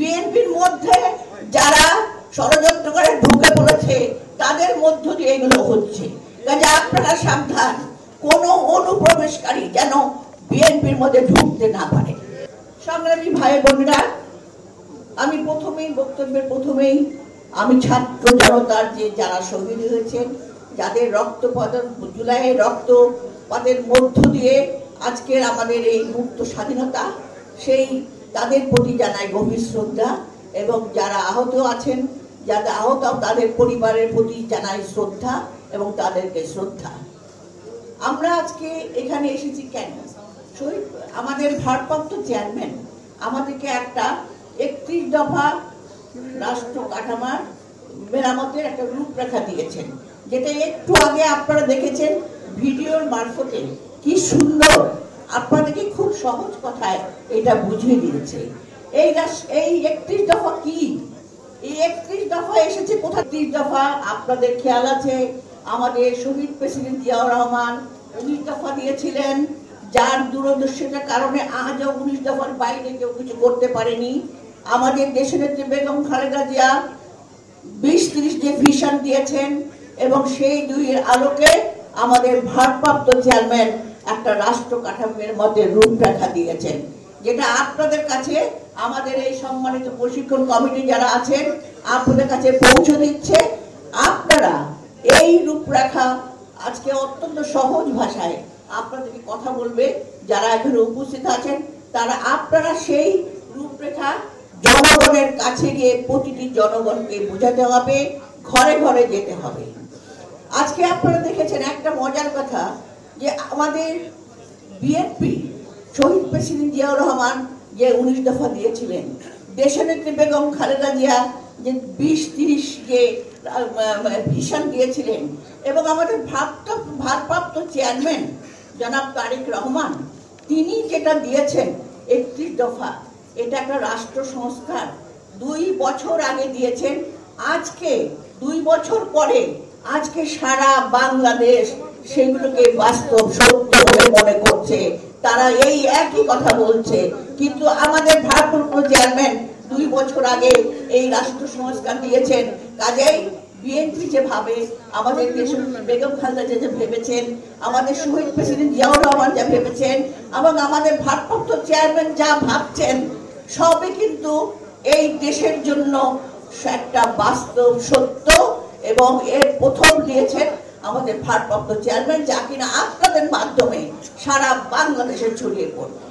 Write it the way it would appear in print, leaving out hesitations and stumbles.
বিএনপির মধ্যে যারা ষড়যন্ত্র করে ঢুকে পড়েছে তাদের মধ্য দিয়ে এগুলো হচ্ছে। কাজে আপনারা সাবধান, কোন অনুপ্রবেশকারী যেন বিএনপির মধ্যে ঢুকতে না পারে। সংগ্রামী ভাই বোনেরা, আমি বক্তব্যের প্রথমেই আমি ছাত্র জনতার যে যারা শহীদ হয়েছেন, যাদের রক্তপাত জুলাইয়ের রক্তপাতের মধ্য দিয়ে আজকের আমাদের এই মুক্ত স্বাধীনতা, সেই তাদের প্রতি জানাই গভীর শ্রদ্ধা, এবং যারা আহত আছেন, যাদের আহত তাদের পরিবারের প্রতি জানাই শ্রদ্ধা এবং তাদেরকে শ্রদ্ধা। আমরা আজকে এখানে এসেছি কেন? আমাদের ভারপ্রাপ্ত চেয়ারম্যান আমাদেরকে একটা 31 দফা রাষ্ট্র কাঠামোর মেরামতের একটা রূপরেখা দিয়েছেন, যেটা একটু আগে আপনারা দেখেছেন ভিডিওর মারফতে। কি সুন্দর, আপনাদেরকে খুব সহজ কথায় এটা বুঝিয়ে দিয়েছে। এই 31 দফা কি? এই 31 দফা এসেছে কোথা? 30 দফা আপনাদের খেয়াল আছে, আমাদের শহীদ প্রেসিডেন্ট জিয়াউর রহমান 19 দফা দিয়েছিলেন, যার দূরদর্শিতার কারণে আজও 19 দফার বাইরে কেউ কিছু করতে পারেনি। আমাদের দেশনেত্রী বেগম খালেদা জিয়া 20-30 যে ভিশন দিয়েছেন, এবং সেই দুইয়ের আলোকে আমাদের ভারপ্রাপ্ত চেয়ারম্যান একটা রাষ্ট্র কাঠামোর মধ্যে রূপরেখা দিয়েছেন, যেটা আপনাদের কাছে আমাদের এই সম্মানিত প্রশিক্ষণ কমিটি যারা আছেন আপনাদের কাছে পৌঁছে দিচ্ছে। আপনারা এই রূপরেখা আজকে অত্যন্ত সহজ ভাষায় আপনাদেরকে কথা বলবে, যারা এখানে উপস্থিত আছেন তারা আপনারা সেই রূপরেখা জনগণের কাছে গিয়ে প্রতিটি জনগণকে বোঝাতে হবে, ঘরে ঘরে যেতে হবে। আজকে আপনারা দেখেছেন একটা মজার কথা, যে আমাদের বিএনপি শহীদ প্রেসিডেন্ট জিয়াউর রহমান যে 19 দফা দিয়েছিলেন, দেশনেত্রী বেগম খালেদা জিয়া যে 20-30 যে ভিশন দিয়েছিলেন, এবং আমাদের ভারপ্রাপ্ত চেয়ারম্যান জনাব তারেক রহমান তিনি যেটা দিয়েছেন 31 দফা, এটা একটা রাষ্ট্র সংস্কার 2 বছর আগে দিয়েছেন। আজকে 2 বছর পরে আজকে সারা বাংলাদেশ সেগুলোকে বাস্তব সত্য বলে মনে করছে, তারা এই একই কথা বলছে। কিন্তু আমাদের ভারপ্রাপ্ত চেয়ারম্যান 2 বছর আগে এই রাষ্ট্র সংস্কার দিয়েছেন। কাজেই বিএনপি যে ভাবে, আমাদের দেশের বেগম খালেদা যে ভেবেছেন, আমাদের শহীদ প্রেসিডেন্ট জিয়াউর রহমান যা ভেবেছেন, এবং আমাদের ভারপ্রাপ্ত চেয়ারম্যান যা ভাবছেন, সবই কিন্তু এই দেশের জন্য একটা বাস্তব সত্য, এবং এর প্রথম দিয়েছেন আমাদের ভারপ্রাপ্ত চেয়ারম্যান, যা কিনা আপনাদের মাধ্যমে সারা বাংলাদেশে ছড়িয়ে পড়বে।